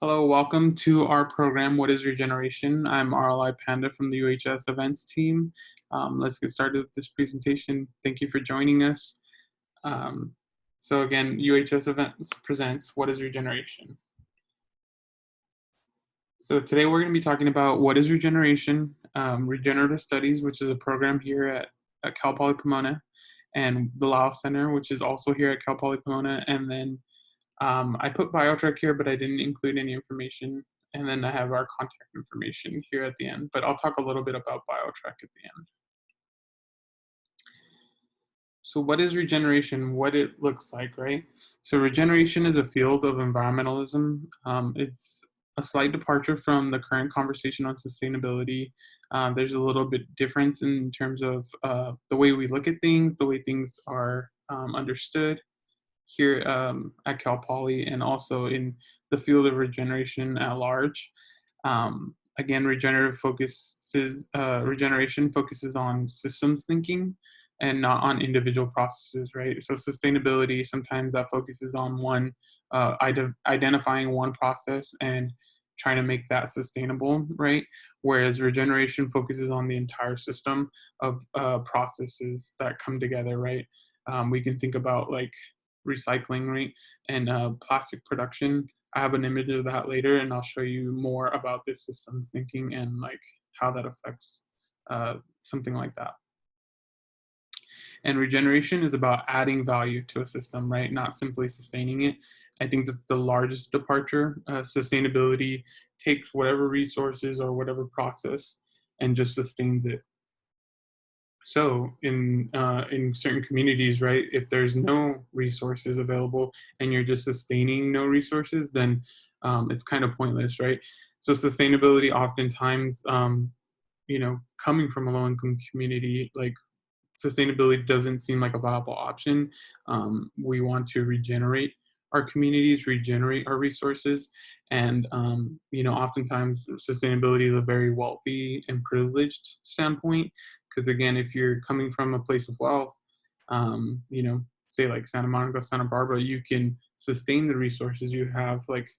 Hello, welcome to our program, What is Regeneration? I'm RLI Panda from the UHS events team. Let's get started with this presentation. Thank you for joining us. Um, so again, UHS events presents What is Regeneration? So today we're going to be talking about what is regeneration, regenerative studies, which is a program here at Cal Poly Pomona, and the Lao Center, which is also here at Cal Poly Pomona, and then I put Biotrek here, but I didn't include any information. And then I have our contact information here at the end, but I'll talk a little bit about Biotrek at the end. So what is regeneration? What it looks like, right? So regeneration is a field of environmentalism. It's a slight departure from the current conversation on sustainability. There's a little bit difference in terms of the way we look at things, the way things are understood here at Cal Poly, and also in the field of regeneration at large. Again, regeneration focuses on systems thinking and not on individual processes, right? So sustainability, sometimes that focuses on identifying one process and trying to make that sustainable, right? Whereas regeneration focuses on the entire system of processes that come together, right? We can think about like recycling, right? And plastic production. I have an image of that later, and I'll show you more about this systems thinking and like how that affects something like that. And regeneration is about adding value to a system, right? Not simply sustaining it. I think that's the largest departure. Sustainability takes whatever resources or whatever process and just sustains it. So in certain communities, right, if there's no resources available and you're just sustaining no resources, then it's kind of pointless, right? So sustainability oftentimes, coming from a low-income community, like sustainability doesn't seem like a viable option. We want to regenerate our communities, regenerate our resources, and oftentimes sustainability is a very wealthy and privileged standpoint. Because again, if you're coming from a place of wealth, say like Santa Monica, Santa Barbara, you can sustain the resources you have, like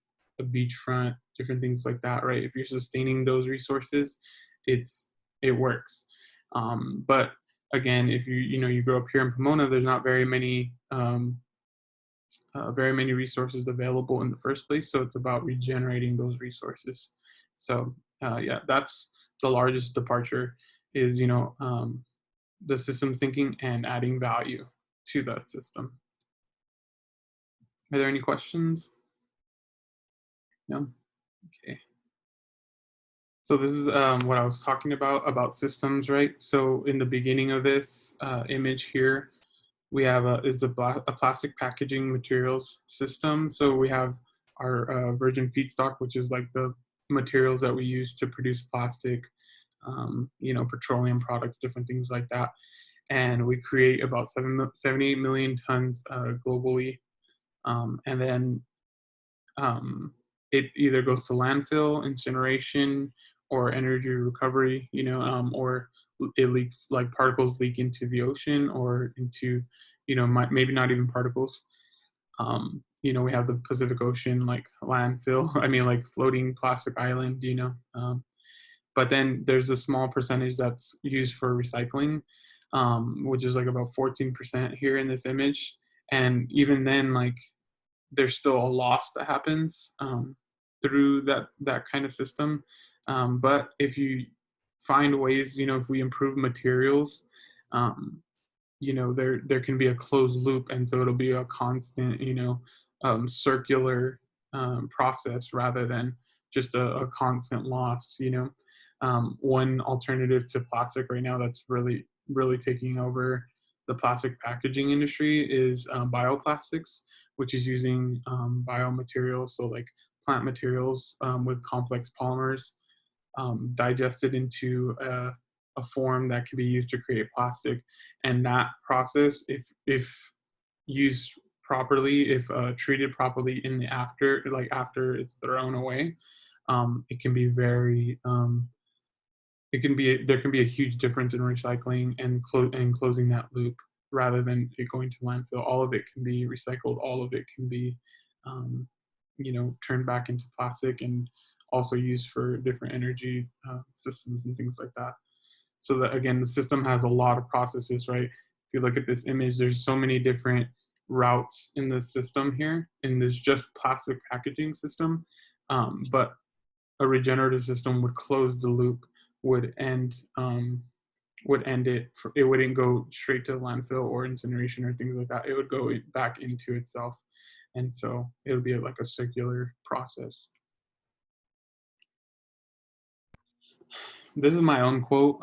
a beachfront, different things like that, right? If you're sustaining those resources, it works. But again, if you grow up here in Pomona, there's not very many resources available in the first place. So it's about regenerating those resources. So yeah, that's the largest departure is the systems thinking and adding value to that system. Are there any questions? No. Okay. So this is what I was talking about systems, right? So in the beginning of this image here, we have a plastic packaging materials system. So we have our virgin feedstock, which is like the materials that we use to produce plastic, petroleum products, different things like that. And we create about 78 million tons globally. And then it either goes to landfill, incineration, or energy recovery, or it leaks, like particles leak into the ocean or into, maybe not even particles. We have the Pacific Ocean, like landfill, I mean, like floating plastic island, but then there's a small percentage that's used for recycling, which is like about 14% here in this image. And even then, like, there's still a loss that happens through that kind of system. But if you find ways, if we improve materials, there can be a closed loop, and so it'll be a constant, circular process rather than just a constant loss. One alternative to plastic right now that's really really taking over the plastic packaging industry is bioplastics, which is using biomaterials, so like plant materials with complex polymers digested into a form that can be used to create plastic. And that process, if used properly, if treated properly in the after it's thrown away, it can be very there can be a huge difference in recycling and closing that loop rather than it going to landfill. All of it can be recycled. All of it can be turned back into plastic and also used for different energy systems and things like that. So that, again, the system has a lot of processes, right? If you look at this image, there's so many different routes in the system here, in this just plastic packaging system. But a regenerative system would close the loop, would end it. It wouldn't go straight to landfill or incineration or things like that. It would go back into itself, and so it would be like a circular process. This is my own quote.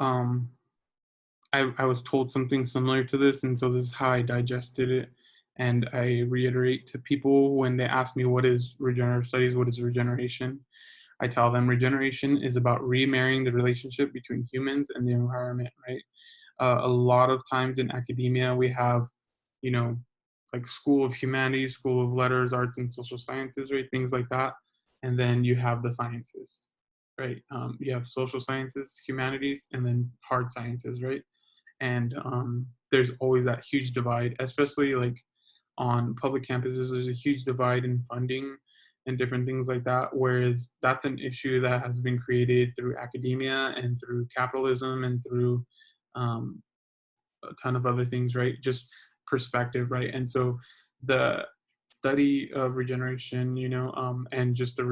I was told something similar to this, and so this is how I digested it. And I reiterate to people when they ask me what is regenerative studies, what is regeneration, I tell them regeneration is about remarrying the relationship between humans and the environment, right? A lot of times in academia, we have, you know, like School of Humanities, School of Letters, Arts and Social Sciences, right? Things like that. And then you have the sciences, right? You have social sciences, humanities, and then hard sciences, right? And there's always that huge divide, especially like on public campuses. There's a huge divide in funding and different things like that, whereas that's an issue that has been created through academia and through capitalism and through um, a ton of other things, right? Just perspective, right? And so the study of regeneration, and just the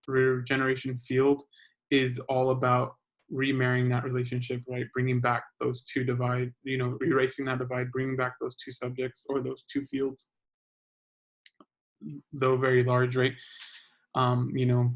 regeneration field is all about remarrying that relationship, right? Bringing back those two divide, erasing that divide, bringing back those two subjects or those two fields, though very large, right? Um, you know,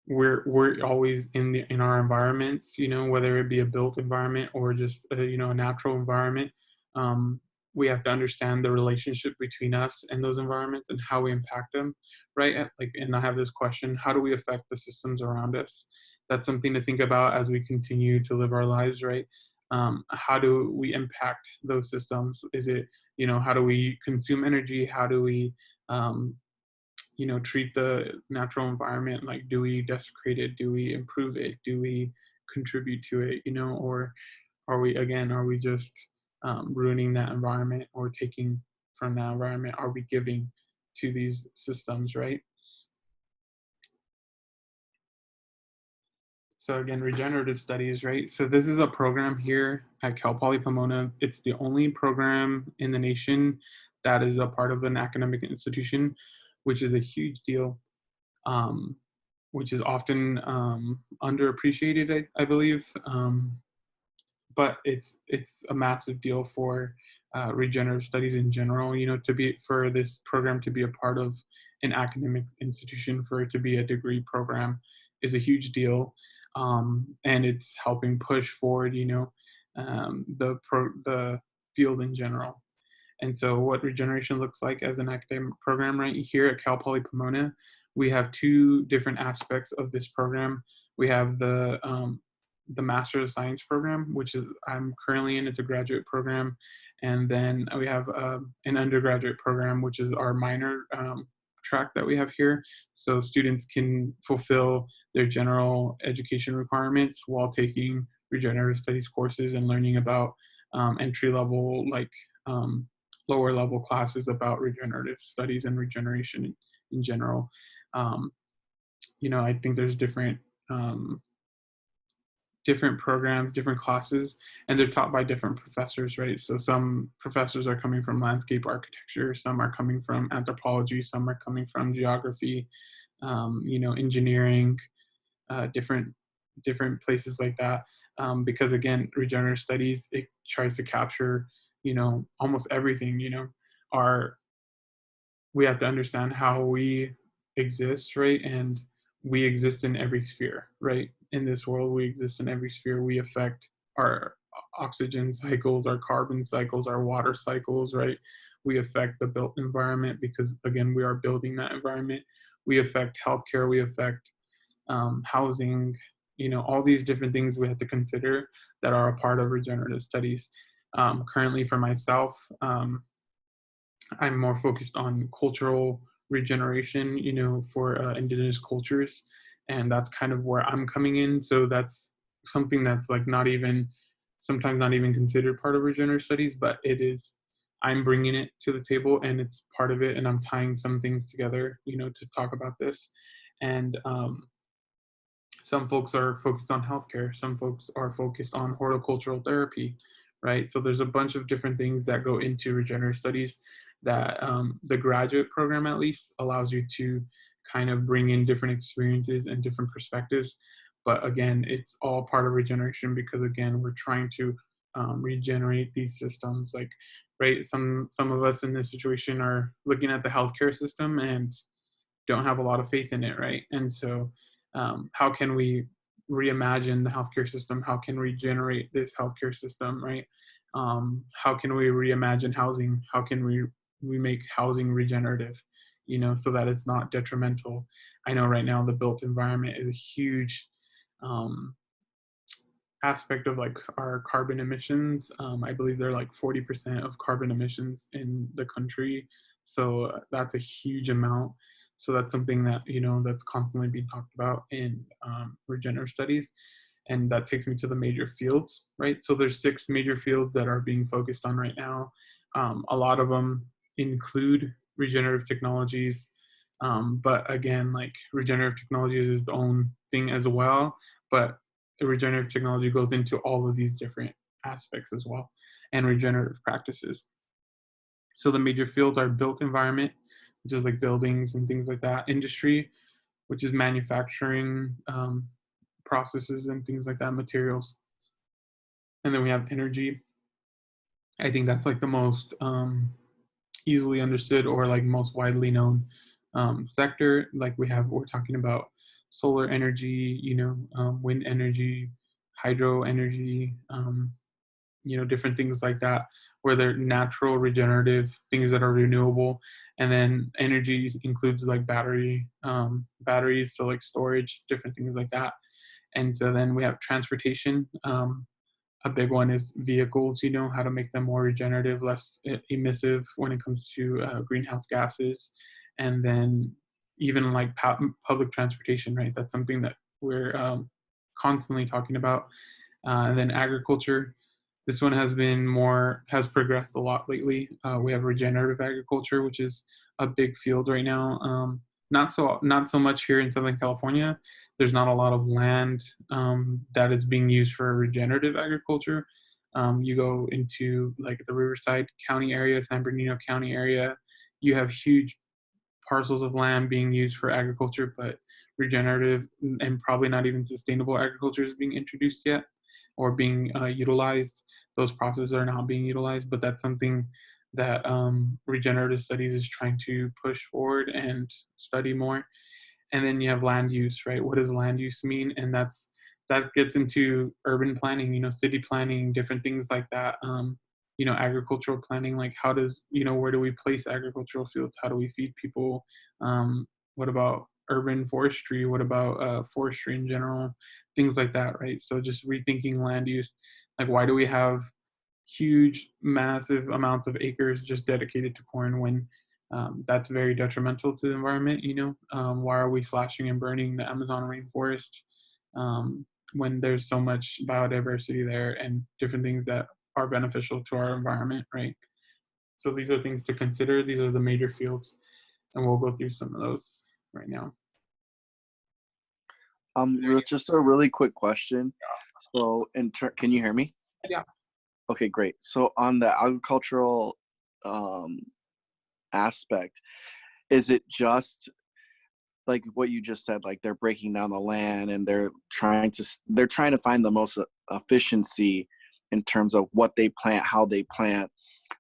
we're always in our environments, whether it be a built environment or just a natural environment. um, we have to understand the relationship between us and those environments and how we impact them, right? And I have this question: how do we affect the systems around us? That's something to think about as we continue to live our lives, right? How do we impact those systems? Is it, how do we consume energy? How do we um, treat the natural environment? Like, do we desecrate it? Do we improve it? Do we contribute to it? Or are we just ruining that environment or taking from that environment? Are we giving to these systems, right? So again, regenerative studies, right? So this is a program here at Cal Poly Pomona. It's the only program in the nation that is a part of an academic institution, which is a huge deal. Um, which is often underappreciated, I believe. But it's a massive deal for regenerative studies in general. For this program to be a part of an academic institution, for it to be a degree program, is a huge deal, and it's helping push forward, the field in general. And so what regeneration looks like as an academic program right here at Cal Poly Pomona, we have two different aspects of this program. We have the Master of Science program, which is I'm currently in. It's a graduate program. And then we have an undergraduate program, which is our minor track that we have here. So students can fulfill their general education requirements while taking regenerative studies courses and learning about entry level, lower level classes about regenerative studies and regeneration in general. Um, I think there's different programs, different classes, and they're taught by different professors, right? So some professors are coming from landscape architecture, some are coming from anthropology, some are coming from geography, engineering, different places like that. Because again, regenerative studies, it tries to capture, almost everything. Our We have to understand how we exist, right? And we exist in every sphere, right? In this world, we exist in every sphere. We affect our oxygen cycles, our carbon cycles, our water cycles, right? We affect the built environment because, again, we are building that environment. We affect healthcare. We affect housing, all these different things we have to consider that are a part of regenerative studies. Currently, for myself, I'm more focused on cultural regeneration, for indigenous cultures, and that's kind of where I'm coming in. So that's something that's like sometimes not even considered part of regenerative studies, but it is I'm bringing it to the table and it's part of it, and I'm tying some things together, to talk about this. And some folks are focused on healthcare, some folks are focused on horticultural therapy, right? So there's a bunch of different things that go into regenerative studies that the graduate program at least allows you to kind of bring in different experiences and different perspectives. But again, it's all part of regeneration because again, we're trying to regenerate these systems. Like, right, some of us in this situation are looking at the healthcare system and don't have a lot of faith in it, right? And so, how can we reimagine the healthcare system? How can we regenerate this healthcare system, right? How can we reimagine housing? How can we make housing regenerative, so that it's not detrimental? I know right now the built environment is a huge um, aspect of like our carbon emissions. I believe they're like 40% of carbon emissions in the country. So that's a huge amount. So that's something that, that's constantly being talked about in regenerative studies. And that takes me to the major fields, right? So there's 6 major fields that are being focused on right now. A lot of them include regenerative technologies. But again, like regenerative technology is its own thing as well. But regenerative technology goes into all of these different aspects as well, and regenerative practices. So the major fields are built environment, which is like buildings and things like that; industry, which is manufacturing processes and things like that, materials; and then we have energy. I think that's like the most easily understood or like most widely known sector. Like we're talking about solar energy, wind energy, hydro energy, different things like that, where they're natural, regenerative things that are renewable. And then energy includes like batteries, so like storage, different things like that. And so then we have transportation. A big one is vehicles, how to make them more regenerative, less emissive when it comes to greenhouse gases. And then even like public transportation, right? That's something that we're constantly talking about. And then agriculture. This one has progressed a lot lately. We have regenerative agriculture, which is a big field right now. Not so much here in Southern California. There's not a lot of land that is being used for regenerative agriculture. You go into like the Riverside County area, San Bernardino County area, you have huge parcels of land being used for agriculture, but regenerative and probably not even sustainable agriculture is being introduced yet or being utilized. Those processes are not being utilized, but that's something that regenerative studies is trying to push forward and study more. And then you have land use, right? What does land use mean? And that gets into urban planning, city planning, different things like that. Agricultural planning, like how does, where do we place agricultural fields? How do we feed people? What about urban forestry? What about forestry in general? Things like that, right? So just rethinking land use. Like, why do we have huge, massive amounts of acres just dedicated to corn when that's very detrimental to the environment? Why are we slashing and burning the Amazon rainforest when there's so much biodiversity there and different things that are beneficial to our environment, right? So these are things to consider. These are the major fields, and we'll go through some of those right now. Just a really quick question. So, can you hear me? Yeah. Okay, great. So, on the agricultural aspect, is it just like what you just said? Like they're breaking down the land and they're trying to find the most efficiency in terms of what they plant, how they plant.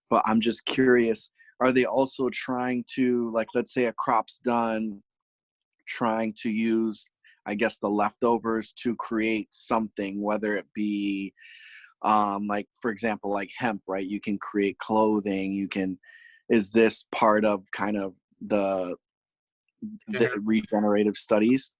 But I'm just curious, are they also trying to, like, let's say a crop's done, trying to use, I guess, the leftovers to create something, whether it be like, for example, like hemp, right? You can create clothing. Is this part of kind of the regenerative studies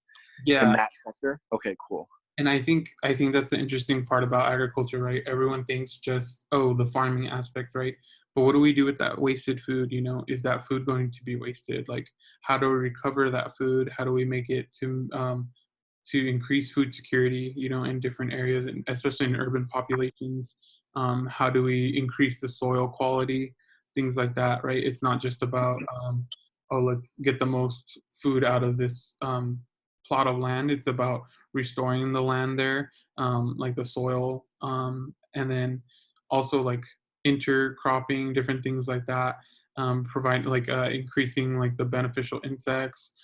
in that sector? Okay, cool. And I think that's the interesting part about agriculture, right? Everyone thinks just, the farming aspect, right? But what do we do with that wasted food? Is that food going to be wasted? Like, how do we recover that food? How do we make it to increase food security, in different areas, and especially in urban populations? How do we increase the soil quality? things like that, right? It's not just about, oh, let's get the most food out of this plot of land. It's about restoring the land there, like the soil, and then also like intercropping, different things like that, provide like increasing like the beneficial insects,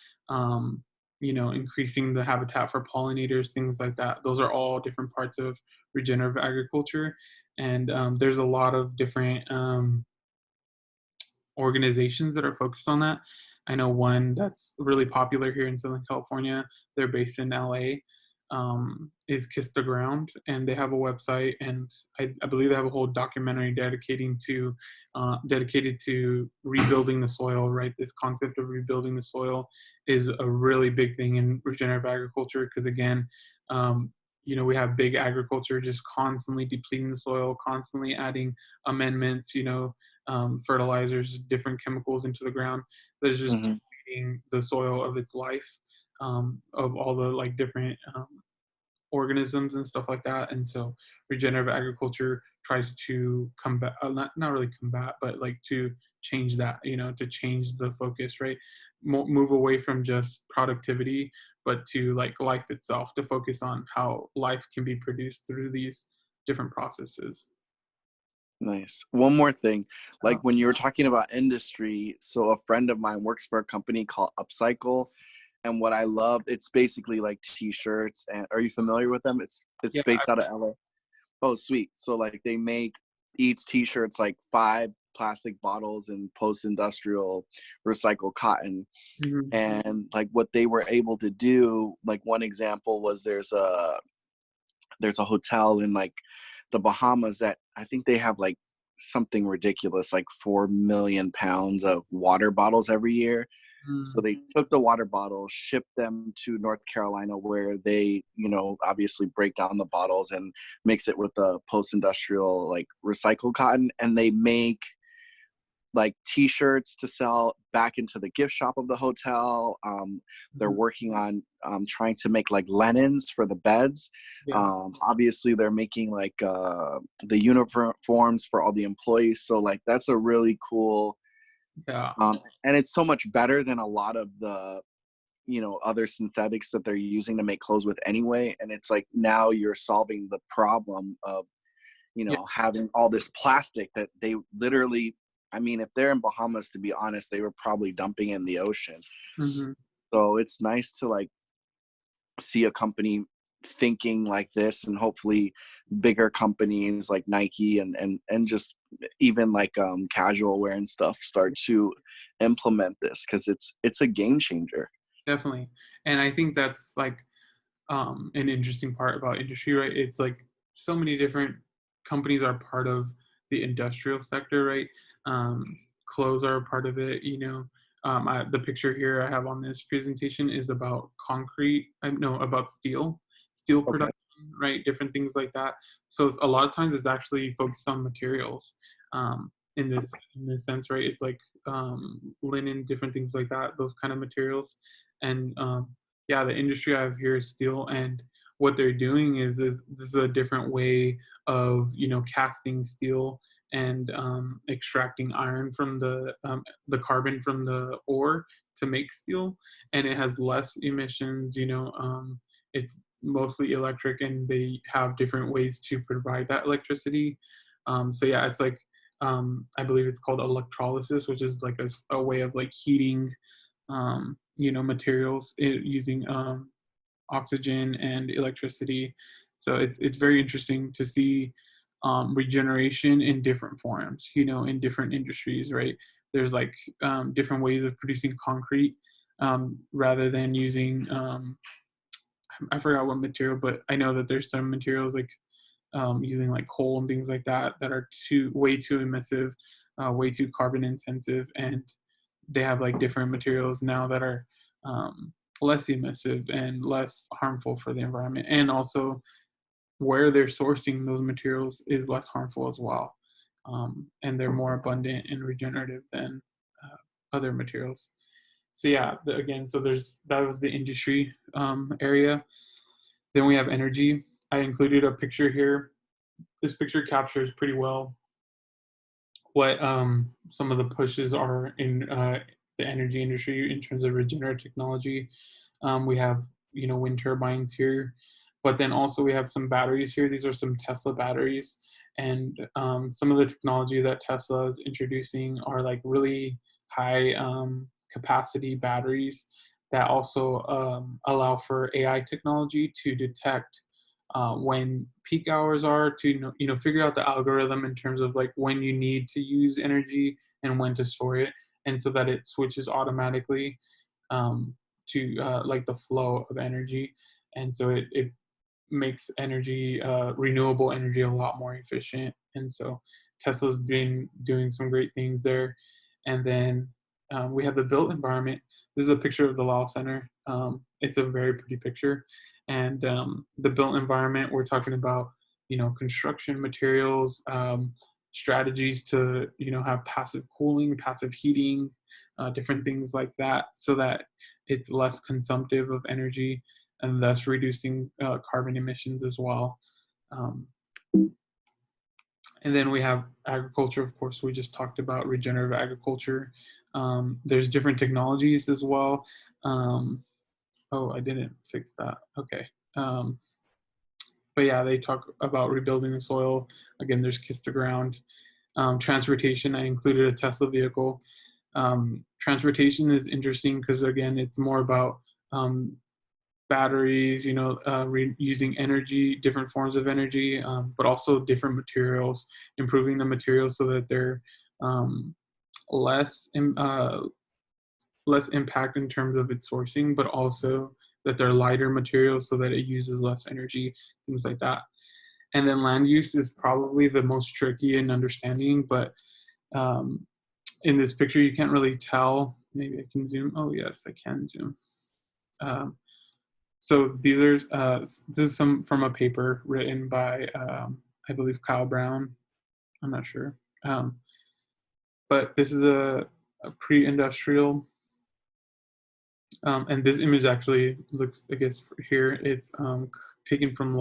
increasing the habitat for pollinators, things like that. Those are all different parts of regenerative agriculture. And there's a lot of different organizations that are focused on that. I know one that's really popular here in Southern California. They're based in LA. Is Kiss the Ground, and they have a website, and I believe they have a whole documentary dedicated to rebuilding the soil. Right, this concept of rebuilding the soil is a really big thing in regenerative agriculture because again, we have big agriculture just constantly depleting the soil, constantly adding amendments, fertilizers, different chemicals into the ground that is just Hmm. depleting the soil of its life, of all the like different organisms and stuff like that. And so regenerative agriculture tries to combat, not really combat, but like to change that, to change the focus, right? Move away from just productivity, but to like life itself, to focus on how life can be produced through these different processes. Nice. One more thing, Uh, like when you were talking about industry, so a friend of mine works for a company called Upcycle, and what I love, it's basically like t-shirts. And are you familiar with them? It's yeah, based out of LA. Oh, sweet. So like they make each t-shirt's like 5 plastic bottles and post-industrial recycled cotton. mhm, And like what they were able to do, like one example was there's a hotel in like the Bahamas that I think they have like something ridiculous, like 4 million pounds of water bottles every year. So mm, they took the water bottles, shipped them to North Carolina, where they, obviously break down the bottles and mix it with the post-industrial like recycled cotton, and they make like t-shirts to sell back into the gift shop of the hotel. They're mhm, working on trying to make like linens for the beds. yeah, Obviously they're making like the uniforms for all the employees, so like that's a really cool, yeah, and it's so much better than a lot of the other synthetics that they're using to make clothes with anyway. And it's like now you're solving the problem of yeah, having all this plastic that they literally, I mean, if they're in Bahamas, to be honest, they were probably dumping in the ocean. mhm, So it's nice to like see a company thinking like this, and hopefully bigger companies like Nike and just even like casual wear and stuff start to implement this, because it's a game changer. definitely. And I think that's like an interesting part about industry, right? It's like so many different companies are part of the industrial sector, right? Clothes are a part of it, the picture here I have on this presentation is about concrete, no, about steel Okay. production, right? Different things like that. So a lot of times it's actually focused on materials, in this sense, right? It's like linen, different things like that, those kind of materials. And yeah, the industry I have here is steel, and what they're doing is this is a different way of casting steel and extracting iron from the carbon from the ore to make steel, and it has less emissions. It's mostly electric, and they have different ways to provide that electricity. So yeah, it's like I believe it's called electrolysis, which is like a way of like heating materials using oxygen and electricity. So it's very interesting to see regeneration in different forms, in different industries, right? There's like different ways of producing concrete, rather than using I forgot what material, but I know that there's some materials like using like coal and things like that that are way too emissive, way too carbon intensive, and they have like different materials now that are less emissive and less harmful for the environment, and also where they're sourcing those materials is less harmful as well, and they're more abundant and regenerative than other materials. So yeah, again, so that was the industry area. Then we have energy. I included a picture here. This picture captures pretty well what some of the pushes are in the energy industry in terms of regenerative technology. We have, wind turbines here, but then also we have some batteries here. These are some Tesla batteries, and some of the technology that Tesla is introducing are like really high capacity batteries that also allow for AI technology to detect when peak hours are, to figure out the algorithm in terms of like when you need to use energy and when to store it, and so that it switches automatically to like the flow of energy, and so it makes energy, renewable energy, a lot more efficient. And so Tesla's been doing some great things there. And then we have the built environment. This is a picture of the Law Center. It's a very pretty picture. And the built environment, we're talking about, construction materials, strategies to, have passive cooling, passive heating, different things like that, so that it's less consumptive of energy and thus reducing carbon emissions as well. Um, and then we have agriculture, of course, we just talked about regenerative agriculture. There's different technologies as well. Oh, I didn't fix that. Okay. Um, but yeah, they talk about rebuilding the soil. Again, there's Kiss the Ground. Transportation, I included a Tesla vehicle. Transportation is interesting because, again, it's more about batteries, using energy, different forms of energy, but also different materials, improving the materials so that they're um, less less impact in terms of its sourcing, but also that they're lighter materials so that it uses less energy, things like that. And then land use is probably the most tricky in understanding, but um, in this picture you can't really tell. Maybe I can zoom. Oh yes, I can zoom. Um, So these are this is some from a paper written by I believe Kyle Brown. I'm not sure, but this is a pre-industrial, and this image actually looks, I guess here it's taken from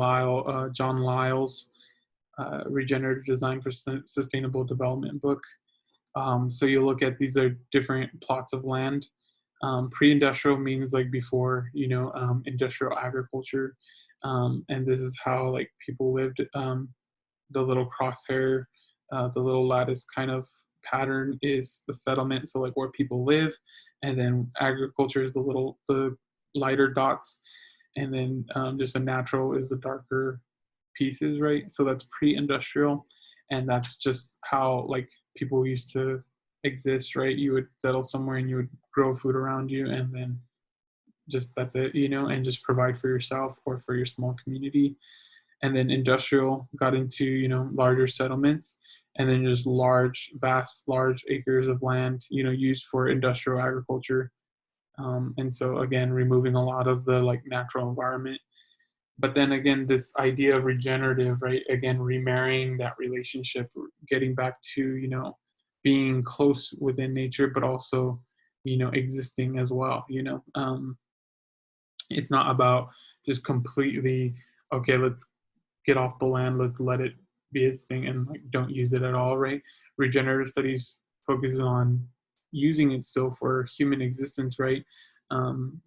John Lyle's Regenerative Design for Sustainable Development book. So you look at, these are different plots of land. Pre-industrial means like before, industrial agriculture, and this is how like people lived. The little crosshair, the little lattice kind of pattern is the settlement, so like where people live, and then agriculture is the lighter dots, and then just a natural is the darker pieces, right? So that's pre-industrial, and that's just how like people used to exist, right? You would settle somewhere and you would grow food around you, and then just that's it, and just provide for yourself or for your small community. And then industrial got into, larger settlements, and then just large acres of land, used for industrial agriculture. And so again, removing a lot of the like natural environment. But then again, this idea of regenerative, right? Again, remarrying that relationship, getting back to, being close within nature, but also, existing as well. It's not about just completely, okay, let's get off the land, let's let it be its thing and like don't use it at all, right? Regenerative studies focuses on using it still for human existence, right?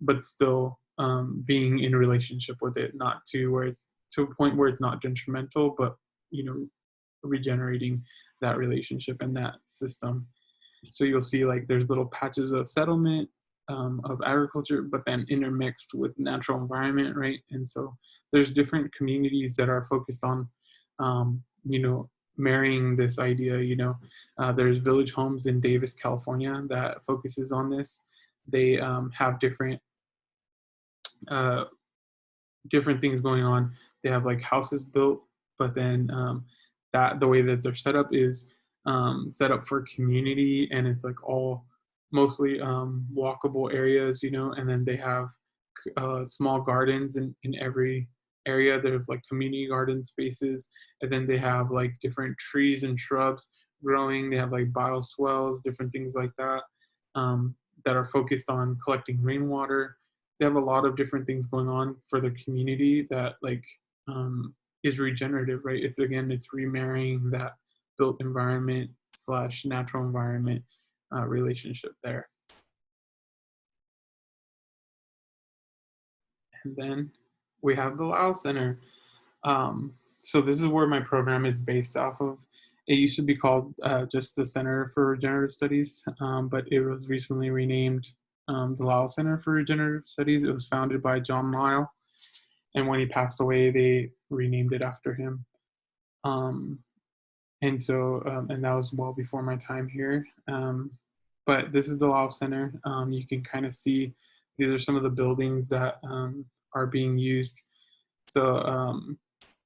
But still being in relationship with it, not to where it's to a point where it's not detrimental, but regenerating that relationship and that system. So you'll see like there's little patches of settlement, of agriculture, but then intermixed with natural environment, right? And so there's different communities that are focused on, marrying this idea. There's Village Homes in Davis, California, that focuses on this. They have uh, different things going on. They have like houses built, but then that the way that they're set up is set up for community, and it's like all mostly walkable areas, and then they have small gardens in every area. There's like community garden spaces, and then they have like different trees and shrubs growing. They have like bioswales, different things like that, that are focused on collecting rainwater. They have a lot of different things going on for the community that like is regenerative, right? It's remarrying that built environment / natural environment relationship there. And then we have the Lau Center. So this is where my program is based off of. It used to be called just the Center for Regenerative Studies, but it was recently renamed the Lau Center for Regenerative Studies. It was founded by John Lyle, and when he passed away, they renamed it after him. And that was well before my time here. But this is the Lau Center. You can kind of see these are some of the buildings that are being used. So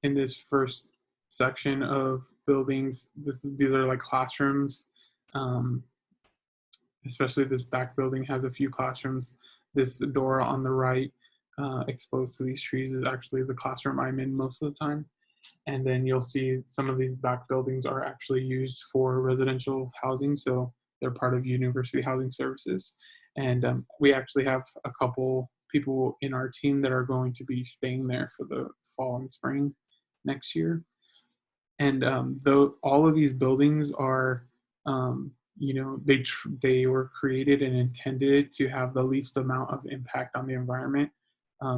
in this first section of buildings, these are like classrooms. Especially this back building has a few classrooms. This door on the right exposed to these trees is actually the classroom I'm in most of the time. And then you'll see some of these back buildings are actually used for residential housing. So they're part of university housing services. And we actually have a couple people in our team that are going to be staying there for the fall and spring next year. And though all of these buildings are, they were created and intended to have the least amount of impact on the environment,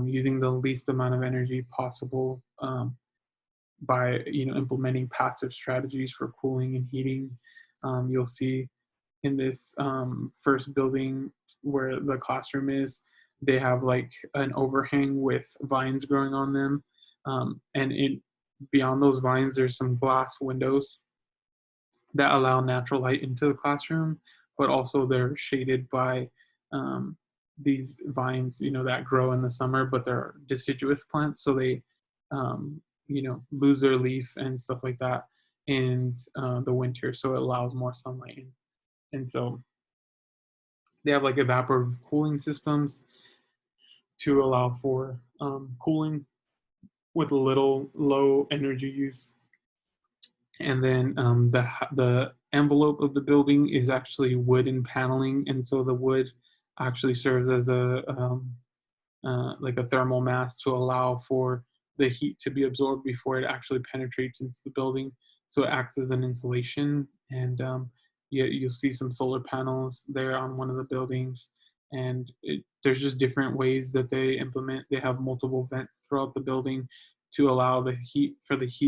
using the least amount of energy possible by implementing passive strategies for cooling and heating. You'll see in this first building where the classroom is, they have like an overhang with vines growing on them, and beyond those vines there's some glass windows that allow natural light into the classroom, but also they're shaded by these vines that grow in the summer, but they're deciduous plants, so they lose their leaf and stuff like that in the winter, so it allows more sunlight in. And so they have like evaporative cooling systems to allow for cooling with low energy use. And then the envelope of the building is actually wooden paneling, and so the wood actually serves as a like a thermal mass to allow for the heat to be absorbed before it actually penetrates into the building. So it acts as an insulation, and you'll see some solar panels there on one of the buildings. And there's just different ways that they implement. They have multiple vents throughout the building to allow the heat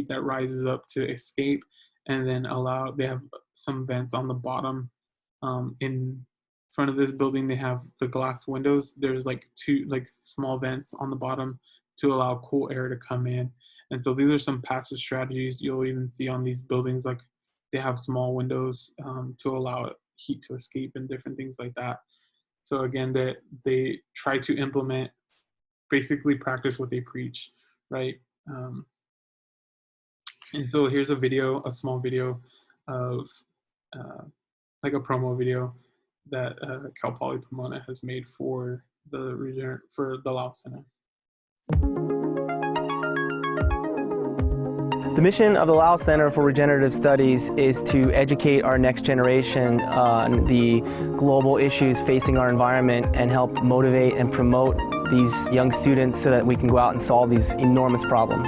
that rises up to escape, and then they have some vents on the bottom. In front of this building, they have the glass windows. There's like two small vents on the bottom to allow cool air to come in. And so these are some passive strategies you'll even see on these buildings, like they have small windows to allow heat to escape and different things like that. So again, they try to implement, basically practice what they preach, right? And so here's a small video of like a promo video that Cal Poly Pomona has made for the Lau Center. The mission of the Lau Center for Regenerative Studies is to educate our next generation on the global issues facing our environment and help motivate and promote these young students so that we can go out and solve these enormous problems.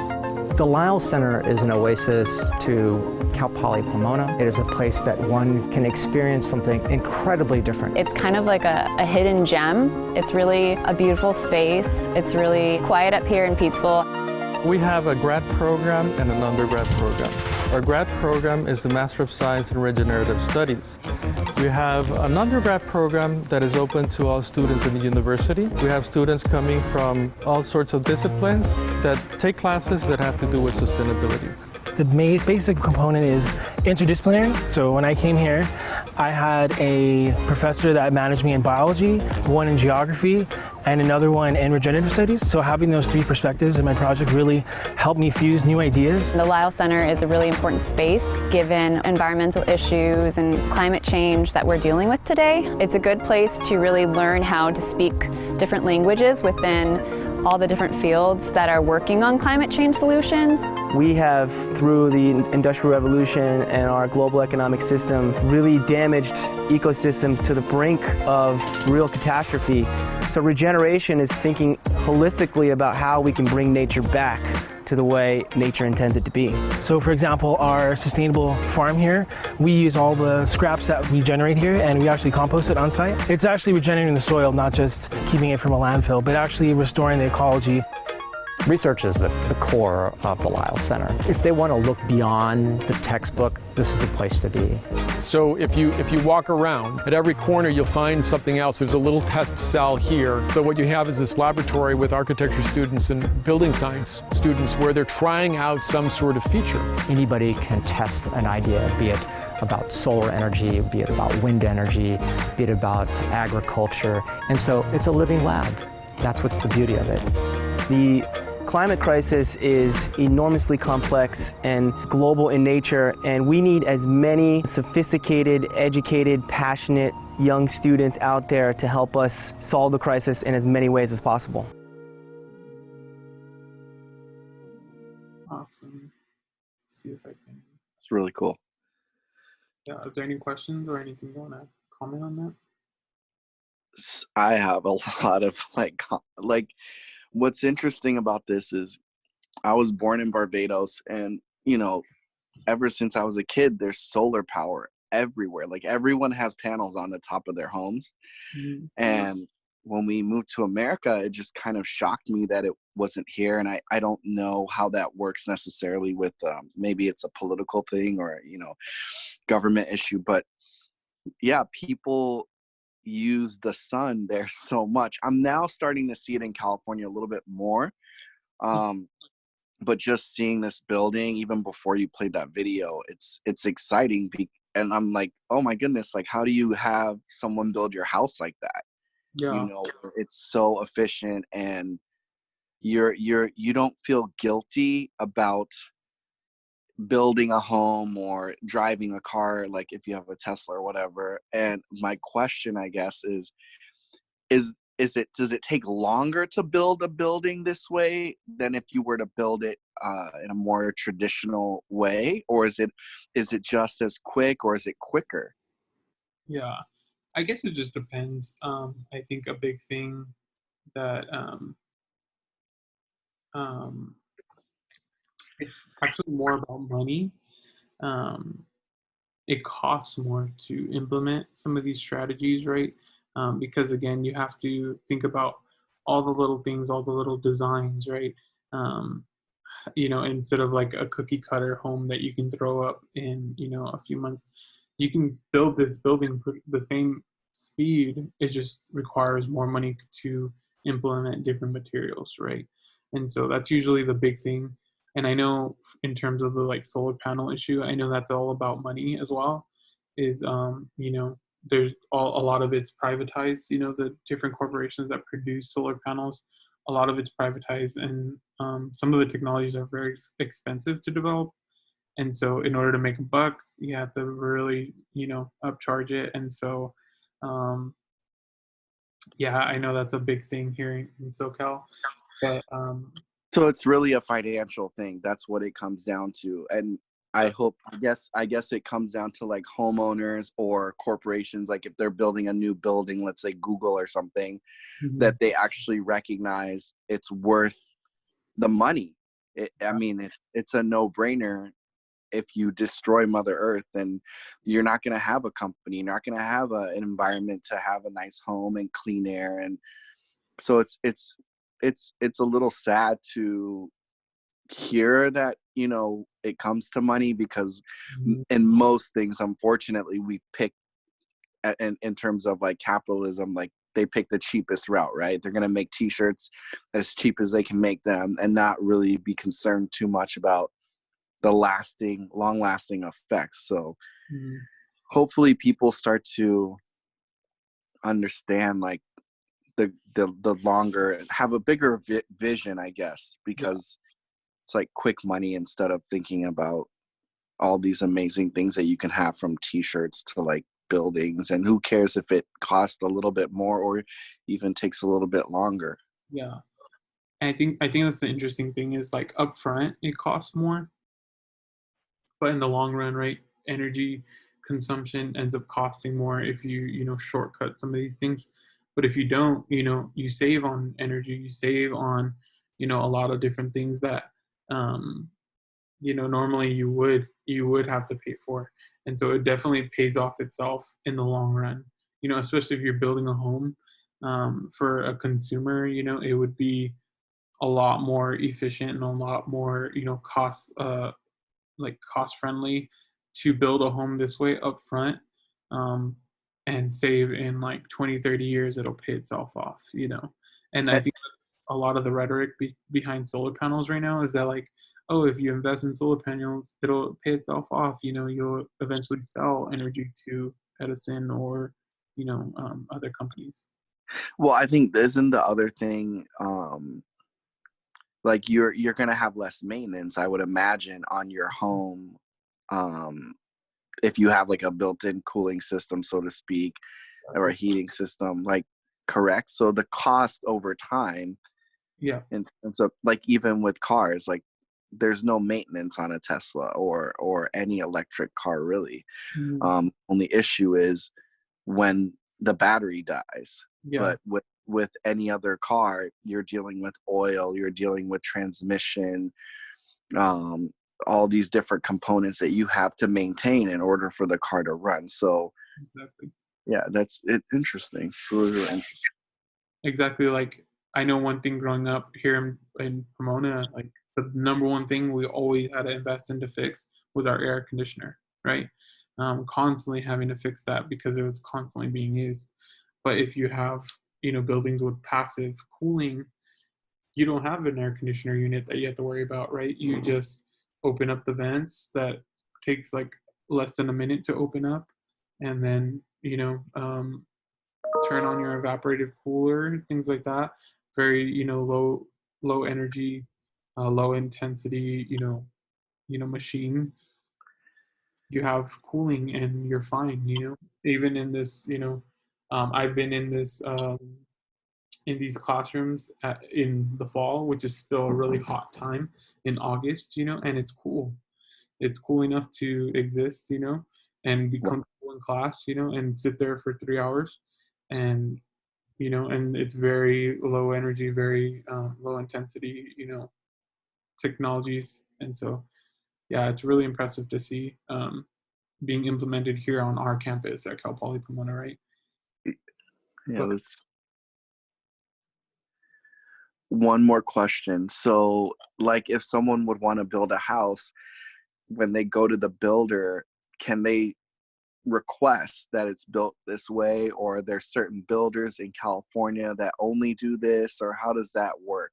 The Lau Center is an oasis to Cal Poly Pomona. It is a place that one can experience something incredibly different. It's kind of like a hidden gem. It's really a beautiful space. It's really quiet up here and peaceful. We have a grad program and an undergrad program. Our grad program is the Master of Science in Regenerative Studies. We have an undergrad program that is open to all students in the university. We have students coming from all sorts of disciplines that take classes that have to do with sustainability. The basic component is interdisciplinary. So when I came here, I had a professor that managed me in biology, one in geography, and another one in regenerative studies. So having those three perspectives in my project really helped me fuse new ideas. The Lau Center is a really important space given environmental issues and climate change that we're dealing with today. It's a good place to really learn how to speak different languages within all the different fields that are working on climate change solutions. We have, through the Industrial Revolution and our global economic system, really damaged ecosystems to the brink of real catastrophe. So regeneration is thinking holistically about how we can bring nature back to the way nature intends it to be. So for example, our sustainable farm here, we use all the scraps that we generate here and we actually compost it on site. It's actually regenerating the soil, not just keeping it from a landfill, but actually restoring the ecology. Research is the core of the Lyle Center. If they want to look beyond the textbook, this is the place to be. So if you walk around, at every corner you'll find something else. There's a little test cell here. So what you have is this laboratory with architecture students and building science students where they're trying out some sort of feature. Anybody can test an idea, be it about solar energy, be it about wind energy, be it about agriculture. And so it's a living lab. That's what's the beauty of it. The climate crisis is enormously complex and global in nature, and we need as many sophisticated, educated, passionate young students out there to help us solve the crisis in as many ways as possible. Awesome. Let's see if I can. It's really cool. Yeah. Is there any questions or anything you want to comment on that? I have a lot of what's interesting about this is I was born in Barbados, and ever since I was a kid, there's solar power everywhere. Like everyone has panels on the top of their homes. Mm-hmm. And when we moved to America, it just kind of shocked me that it wasn't here. And I don't know how that works necessarily with maybe it's a political thing or government issue, but yeah, people use the sun there so much. I'm now starting to see it in California a little bit more. But just seeing this building, even before you played that video, it's exciting. And I'm like, oh my goodness, like how do you have someone build your house like that? Yeah. It's so efficient, and you don't feel guilty about building a home or driving a car, like if you have a Tesla or whatever. And my question, I guess, does it take longer to build a building this way than if you were to build it in a more traditional way, or is it just as quick, or is it quicker? Yeah, I guess it just depends. I think a big thing that it's actually more about money. It costs more to implement some of these strategies, right? Because again, you have to think about all the little things, all the little designs, right? Instead of like a cookie cutter home that you can throw up in, a few months, you can build this building the same speed. It just requires more money to implement different materials, right? And so that's usually the big thing. And I know in terms of the like solar panel issue, I know that's all about money as well. Is there's a lot of it's privatized. The different corporations that produce solar panels, a lot of it's privatized, and some of the technologies are very expensive to develop. And so in order to make a buck, you have to really, upcharge it. And so, yeah, I know that's a big thing here in SoCal. But so it's really a financial thing. That's what it comes down to. And I guess it comes down to like homeowners or corporations, like if they're building a new building, let's say Google or something, mm-hmm. that they actually recognize it's worth the money. I mean, it's a no-brainer. If you destroy Mother Earth, then you're not going to have a company. You're not going to have an environment to have a nice home and clean air. And so it's a little sad to hear that, it comes to money, because in most things, unfortunately, we pick in terms of like capitalism, like they pick the cheapest route, right? They're going to make t-shirts as cheap as they can make them and not really be concerned too much about the long lasting effects. So hopefully people start to understand like the longer, have a bigger vision, I guess, because it's like quick money instead of thinking about all these amazing things that you can have, from t-shirts to like buildings. And who cares if it costs a little bit more or even takes a little bit longer. Yeah. And I think that's the interesting thing is like upfront, it costs more. But in the long run, right, energy consumption ends up costing more if you shortcut some of these things. But if you don't, you save on energy, you save on, a lot of different things that um, normally you would have to pay for. And so it definitely pays off itself in the long run, especially if you're building a home. For a consumer, it would be a lot more efficient and a lot more, cost friendly to build a home this way up front, um, and save in like 20, 30 years, it'll pay itself off. And I Eh, think that's a lot of the rhetoric behind solar panels right now is that, like, oh, if you invest in solar panels, it'll pay itself off. You'll eventually sell energy to Edison or other companies. well, I think isn't the other thing, like you're gonna have less maintenance, I would imagine, on your home, um, if you have like a built-in cooling system, so to speak, or a heating system, like, correct? So the cost over time, Yeah. and so like even with cars, like there's no maintenance on a Tesla or any electric car really. Mhm. Only issue is when the battery dies. Yeah. But with any other car, you're dealing with oil, you're dealing with transmission, um, all these different components that you have to maintain in order for the car to run. So Exactly. yeah, that's it. Interesting. It's really, really interesting. Exactly. Like, I know one thing growing up here in Pomona, like the number one thing we always had to invest in to fix was our air conditioner, right? Constantly having to fix that because it was constantly being used. But if you have, buildings with passive cooling, you don't have an air conditioner unit that you have to worry about, right? You just open up the vents that takes like less than a minute to open up, and then, turn on your evaporative cooler, things like that. Very, low energy, low intensity, machine. You have cooling and you're fine. Even in this, I've been in these classrooms in the fall, which is still a really hot time in August, and it's cool. It's cool enough to exist, and be comfortable in class, and sit there for 3 hours, and and it's very low energy, very low intensity, technologies. And so, yeah, it's really impressive to see being implemented here on our campus at Cal Poly Pomona, right? Yeah, But that's one more question. So, like, if someone would want to build a house, when they go to the builder, can they request that it's built this way, or are there certain builders in California that only do this, or how does that work?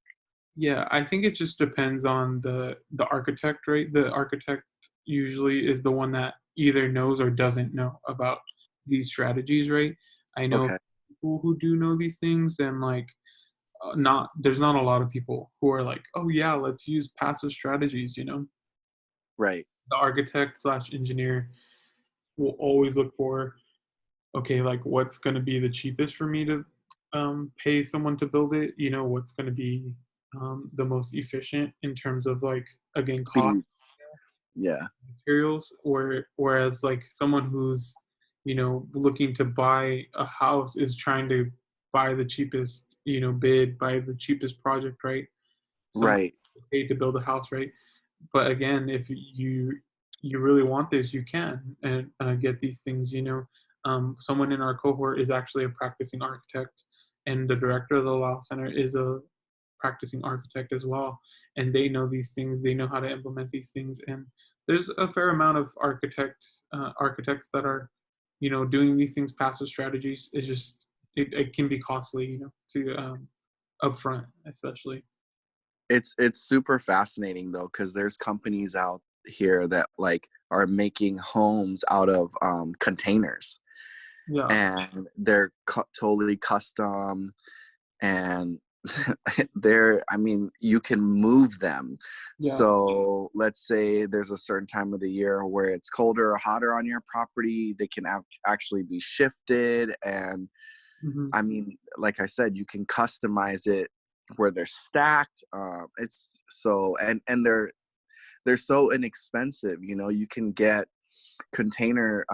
yeah, I think it just depends on the architect, right? The architect usually is the one that either knows or doesn't know about these strategies, right? I know Okay, people who do know these things, and like, not there's not a lot of people who are like, oh yeah, let's use passive strategies. right, The architect slash engineer will always look for, okay, like, what's going to be the cheapest for me to pay someone to build it. What's going to be the most efficient in terms of, like, again, cost, speed, yeah, materials, or whereas like someone who's looking to buy a house is trying to buy the cheapest bid, buy the cheapest project, right? Someone right. paid to build a house, right? But again, if you really want this, you can, and get these things. Someone in our cohort is actually a practicing architect, and the director of the law center is a practicing architect as well, and they know these things. They know how to implement these things, and there's a fair amount of architects that are doing these things. Passive strategies is just, it can be costly, to upfront, especially. It's super fascinating though, because there's companies out here that like are making homes out of containers, Yeah. and they're totally custom, and they're, I mean, you can move them. Yeah. So let's say there's a certain time of the year where it's colder or hotter on your property, they can actually be shifted. And Hmm. I mean, like I said, you can customize it where they're stacked. It's so, and they're so inexpensive. You can get container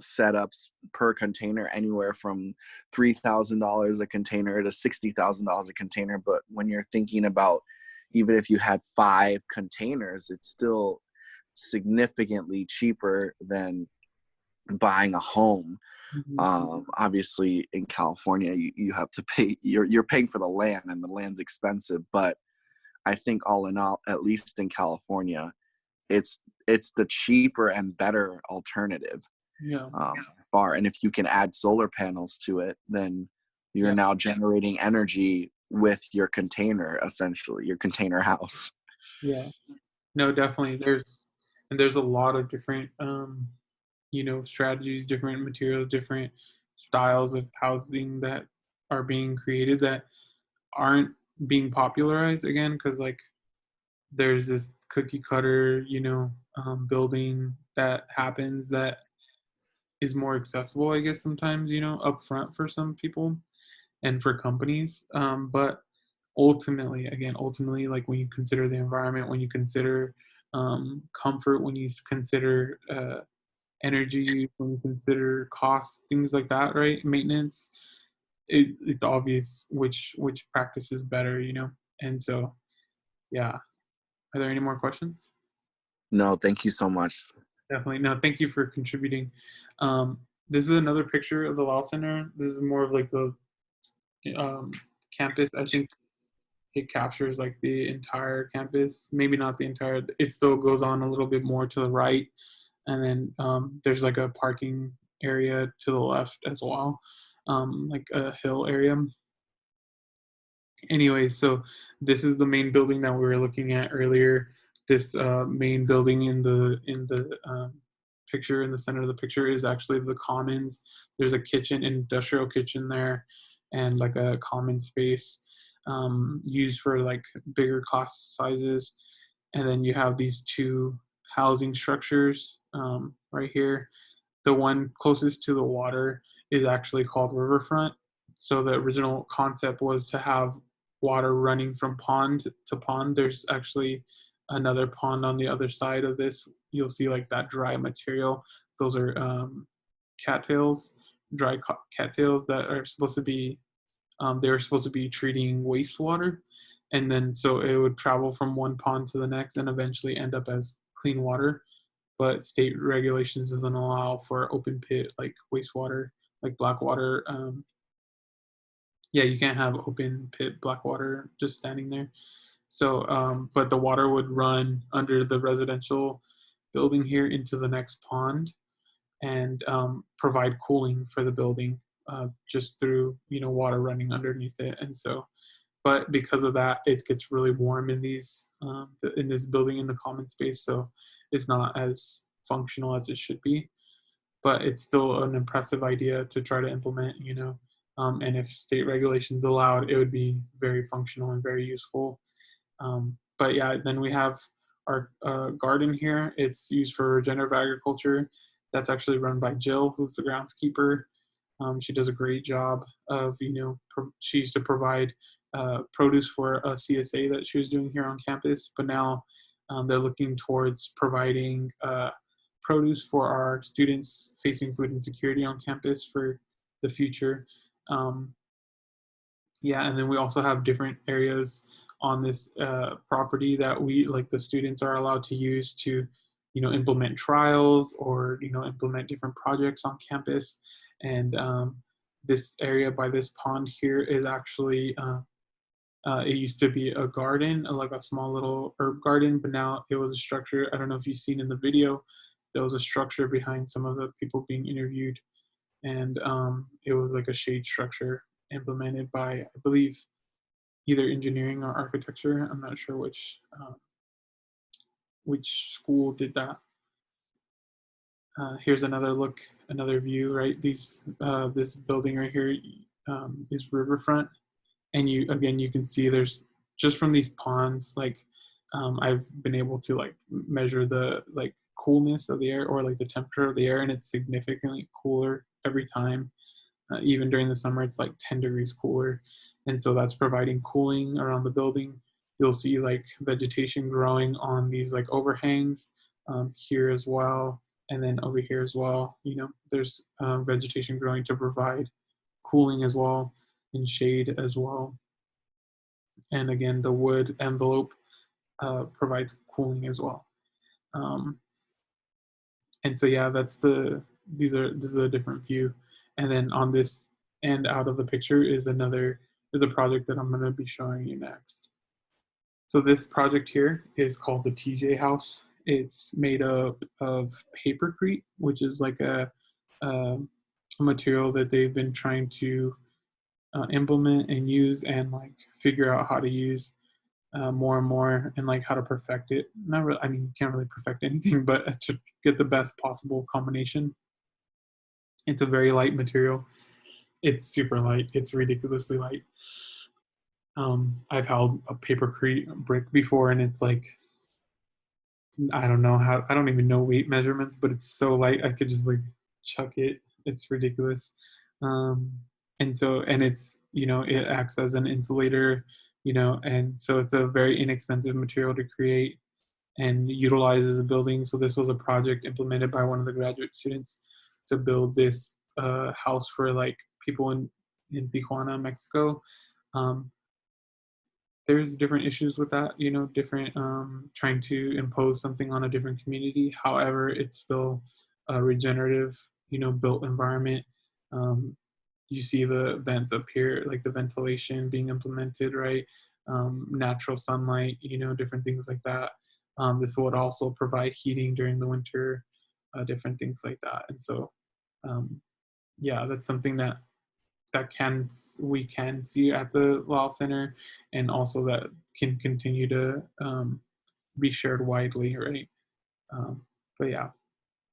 setups per container anywhere from $3,000 a container to $60,000 a container. But when you're thinking about, even if you had 5 containers, it's still significantly cheaper than buying a home. Obviously in California, you have to pay, you're paying for the land, and the land's expensive. But I think all in all, at least in California, it's the cheaper and better alternative. Yeah. Far. And if you can add solar panels to it, then you're now generating energy with your container, essentially your container house. Yeah. No, definitely. There's a lot of different strategies, different materials, different styles of housing that are being created that aren't being popularized again, because like there's this cookie cutter building that happens that is more accessible, I guess, sometimes up front for some people and for companies, but ultimately, like when you consider the environment, when you consider comfort, when you consider energy use, when you consider costs, things like that, right? Maintenance, it's obvious which practice is better, And so, yeah. Are there any more questions? No, thank you so much. Definitely. No, thank you for contributing. This is another picture of the Law Center. This is more of like the campus. I think it captures like the entire campus. Maybe not the entire. It still goes on a little bit more to the right, and then there's like a parking area to the left as well, like a hill area. Anyways, so this is the main building that we were looking at earlier. This main building in the picture, in the center of the picture, is actually the commons. There's a kitchen, industrial kitchen there, and like a common space used for like bigger class sizes. And then you have these 2 housing structures right here. The one closest to the water is actually called Riverfront. So the original concept was to have water running from pond to pond. There's actually another pond on the other side of this. You'll see like that dry material. Those are cattails, dry cattails that are supposed to be, they were supposed to be treating wastewater. And then so it would travel from one pond to the next and eventually end up as clean water. But state regulations doesn't allow for open pit like wastewater, like black water. You can't have open pit black water just standing there. So, but the water would run under the residential building here into the next pond and provide cooling for the building just through water running underneath it. And so, but because of that, it gets really warm in these in this building in the common space. So it's not as functional as it should be, but it's still an impressive idea to try to implement. And if state regulations allowed, it would be very functional and very useful. But yeah, then we have our garden here. It's used for regenerative agriculture. That's actually run by Jill, who's the groundskeeper. She does a great job of, she used to provide produce for a CSA that she was doing here on campus, but now they're looking towards providing produce for our students facing food insecurity on campus for the future. And then we also have different areas on this property that we, like the students are allowed to use to, implement trials or, implement different projects on campus. And this area by this pond here is actually, it used to be a garden, like a small little herb garden, but now it was a structure. I don't know if you've seen in the video, there was a structure behind some of the people being interviewed. And it was like a shade structure implemented by, I believe, either engineering or architecture. I'm not sure which school did that. Here's another look, another view, right? This building right here is riverfront, and you can see there's just from these ponds, like I've been able to like measure the like coolness of the air or like the temperature of the air, and it's significantly cooler every time. Even during the summer, it's like 10 degrees cooler. And so that's providing cooling around the building. You'll see like vegetation growing on these like overhangs here as well. And then over here as well, there's vegetation growing to provide cooling as well and shade as well. And again, the wood envelope provides cooling as well. Um, and so yeah, that's the this is a different view. And then on this end out of the picture is a project that I'm going to be showing you next. So this project here is called the TJ House. It's made up of papercrete, which is like a material that they've been trying to implement and use and like figure out how to use more and more, and like how to perfect it. Not really, I mean, you can't really perfect anything, but to get the best possible combination. It's a very light material. It's super light. It's ridiculously light. I've held a papercrete brick before, and it's like, I don't know how, I don't even know weight measurements, but it's so light I could just like chuck it. It's ridiculous. Um, and so, and it's, you know, it acts as an insulator, you know, and so it's a very inexpensive material to create and utilizes a building. So this was a project implemented by one of the graduate students to build this house for like people in Tijuana, Mexico. Um, there's different issues with that, you know, different trying to impose something on a different community. However, it's still a regenerative, you know, built environment. Um, you see the vents up here, like the ventilation being implemented, right? Natural sunlight, you know, different things like that. This would also provide heating during the winter, different things like that. And so, yeah, that's something that we can see at the Law Center, and also that can continue to be shared widely, right? But yeah,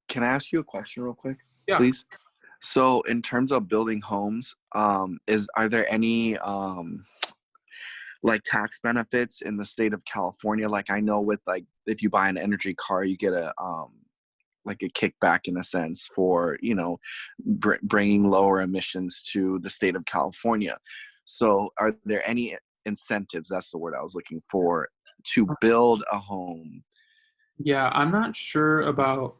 Can I ask you a question real quick, yeah, please? So in terms of building homes, are there any like tax benefits in the state of California? Like I know with like if you buy an energy car, you get a like a kickback in a sense for, you know, bringing lower emissions to the state of California. So are there any incentives, that's the word I was looking for, to build a home? yeah. I'm not sure about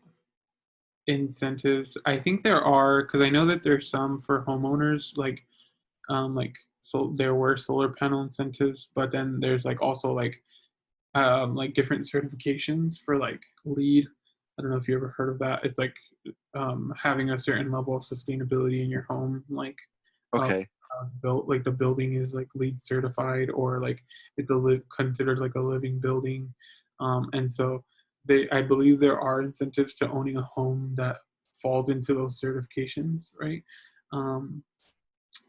incentives. I think there are, because I know that there's some for homeowners, like so there were solar panel incentives, but then there's like also like different certifications for like LEED. I don't know if you ever heard of that. It's like having a certain level of sustainability in your home, like uh, Okay. how it's built, like the building is like LEED certified, or like it's considered like a living building. And so I believe there are incentives to owning a home that falls into those certifications, right? Um,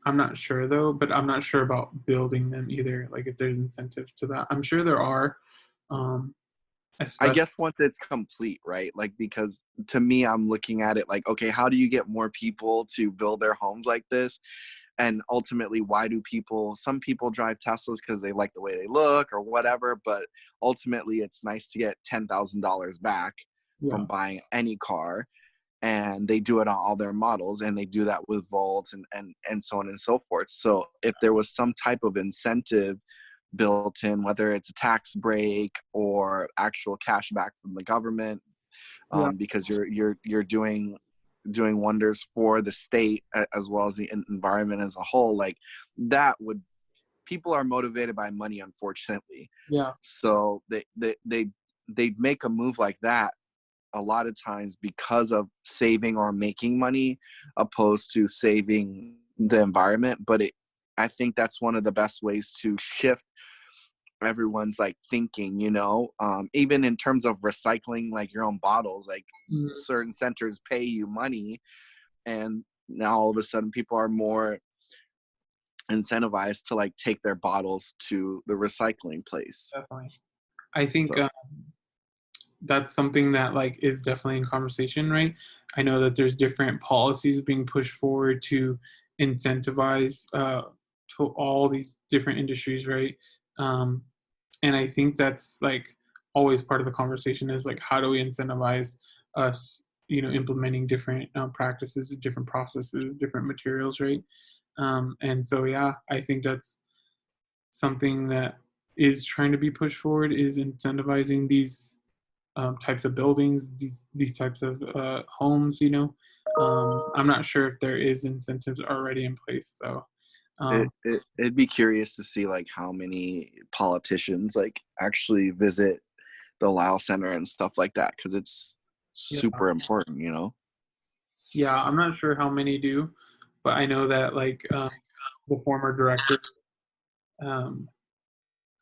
I'm not sure though, but I'm not sure about building them either. Like if there's incentives to that, I'm sure there are. Um, I especially, guess once it's complete, right? Like, because to me, I'm looking at it like, okay, how do you get more people to build their homes like this? And ultimately, why do some people drive Teslas because they like the way they look or whatever, but ultimately it's nice to get $10,000 back yeah, from buying any car. And they do it on all their models, and they do that with Volt and so on and so forth. So if there was some type of incentive built in, whether it's a tax break or actual cash back from the government, yeah, because you're doing wonders for the state as well as the environment as a whole, like that would, people are motivated by money, unfortunately. yeah, So they make a move like that a lot of times because of saving or making money opposed to saving the environment. But I think that's one of the best ways to shift everyone's like thinking, you know, even in terms of recycling like your own bottles, like mm, certain centers pay you money, and now all of a sudden people are more incentivized to like take their bottles to the recycling place. definitely. I think So that's something that like is definitely in conversation, right? I know that there's different policies being pushed forward to incentivize to all these different industries, right? Um, and I think that's like always part of the conversation is like how do we incentivize us, you know, implementing different practices, different processes, different materials, right? And so yeah, I think that's something that is trying to be pushed forward, is incentivizing these types of buildings, these types of homes. You know, I'm not sure if there is incentives already in place though. Um, it'd be curious to see like how many politicians like actually visit the Lyle Center and stuff like that, because it's Yeah. super important, you know. Yeah, I'm not sure how many do, but I know that like the former director, um,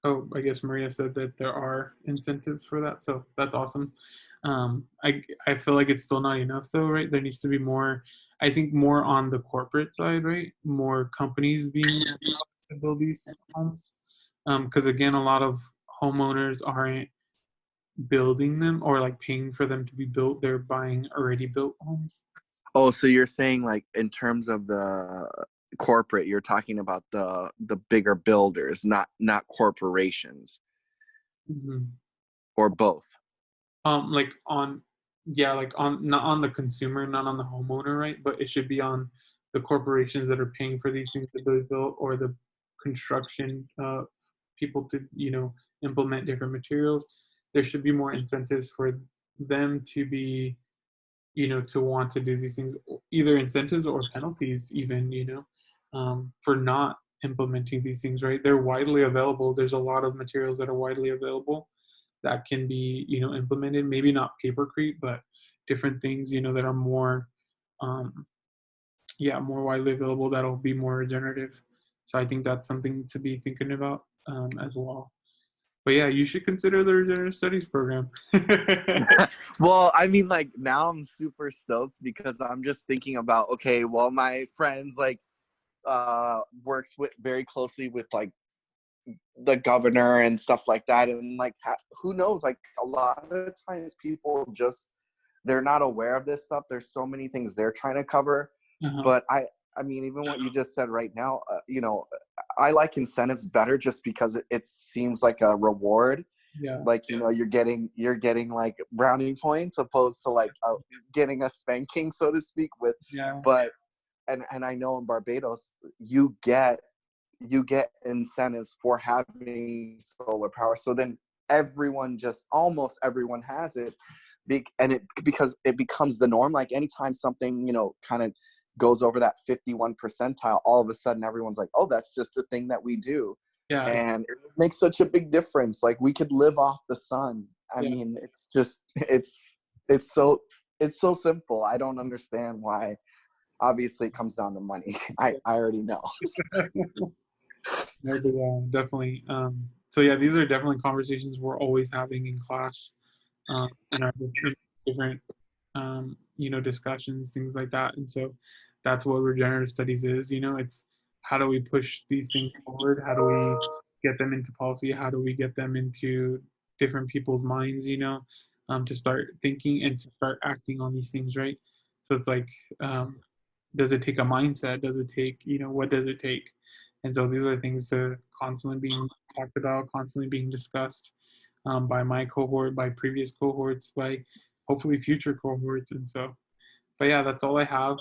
oh, I guess Maria said that there are incentives for that, so that's awesome. I feel like it's still not enough though, right? There needs to be more. I think more on the corporate side, right? More companies being to build these homes, because again, a lot of homeowners aren't building them or like paying for them to be built. They're buying already built homes. Oh, so you're saying like in terms of the corporate, you're talking about the bigger builders, not corporations, Mhm. or both? Like on, yeah, like on not on the consumer, not on the homeowner, right? But it should be on the corporations that are paying for these things to be built, or the construction people to implement different materials. There should be more incentives for them to be to want to do these things, either incentives or penalties, even for not implementing these things. Right? They're widely available. There's a lot of materials that are widely available that can be implemented, maybe not papercrete, but different things that are more um, more widely available, that'll be more regenerative. So I think that's something to be thinking about as well. But yeah, you should consider the regenerative studies program. Well, I mean, like now I'm super stoked because I'm just thinking about, okay, well, my friends like works with very closely with like the governor and stuff like that, and like who knows, like a lot of times people just, they're not aware of this stuff. There's so many things they're trying to cover. Uh-huh. But I mean, even what you just said right now, I like incentives better just because it seems like a reward. Yeah. Like, you're getting like brownie points opposed to like getting a spanking, so to speak, with. Yeah. But and I know in Barbados you get incentives for having solar power. So then almost everyone has it, because it becomes the norm. Like anytime something kind of goes over that 51 percentile, all of a sudden everyone's like, oh, that's just the thing that we do. Yeah. And it makes such a big difference. Like we could live off the sun. I Yeah. mean, it's just it's so simple. I don't understand why. Obviously it comes down to money. I already know. No, but yeah, definitely. So yeah, these are definitely conversations we're always having in class, in our different, discussions, things like that. And so that's what regenerative studies is. It's how do we push these things forward? How do we get them into policy? How do we get them into different people's minds? To start thinking and to start acting on these things, right? So it's like, does it take a mindset? Does it take, what does it take? And so these are things to constantly being talked about, constantly being discussed by my cohort, by previous cohorts, by hopefully future cohorts. And so, but yeah, that's all I have.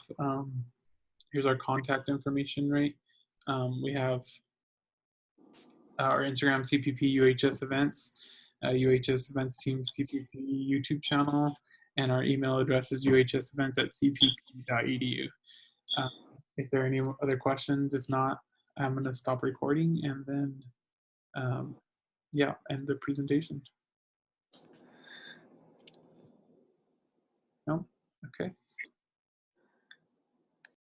Here's our contact information, right? We have our Instagram, CPP UHS Events, UHS Events Team CPP YouTube channel, and our email address is uhsevents@cpp.edu. If there are any other questions, if not, I'm going to stop recording and then, end the presentation. No? Okay.